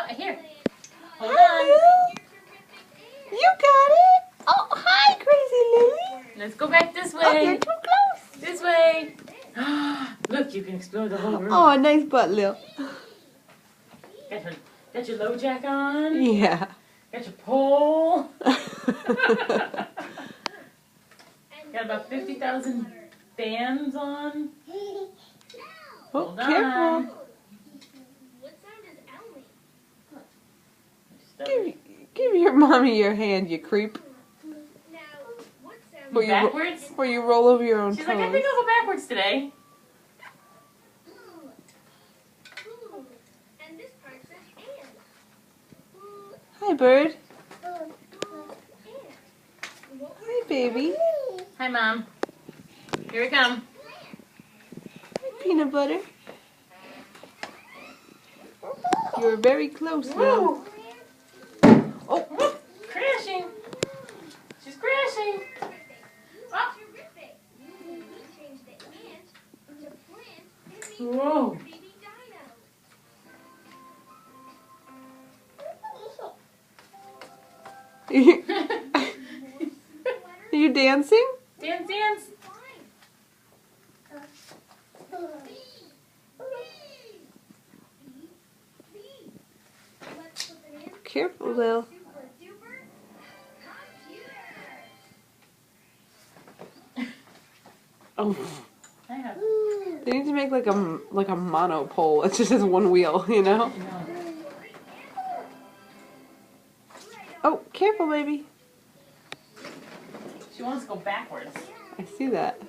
Here. Hold on. You got it. Oh, hi, Crazy Lily. Let's go back this way. Oh, you're too close. This way. Look, you can explore the whole room. Oh, nice butt, Lil. Got your low jack on. Yeah. Got your pole. Got about 50,000 bands on. Oh, Hold careful. on. Give your mommy your hand, you creep. Backwards? Or you roll over your own She's toes. like, I think I'll go backwards today. Hi, bird. Hi, baby. Hi, Mom. Here we come. Hi, peanut butter. You're very close now. Oh, crashing. She's crashing. Oh. Whoa. Are you dancing? Dance, dance. Careful, Lil. Oh. They need to make like a monopole. It's just one wheel, you know? Oh, careful, baby. She wants to go backwards. I see that.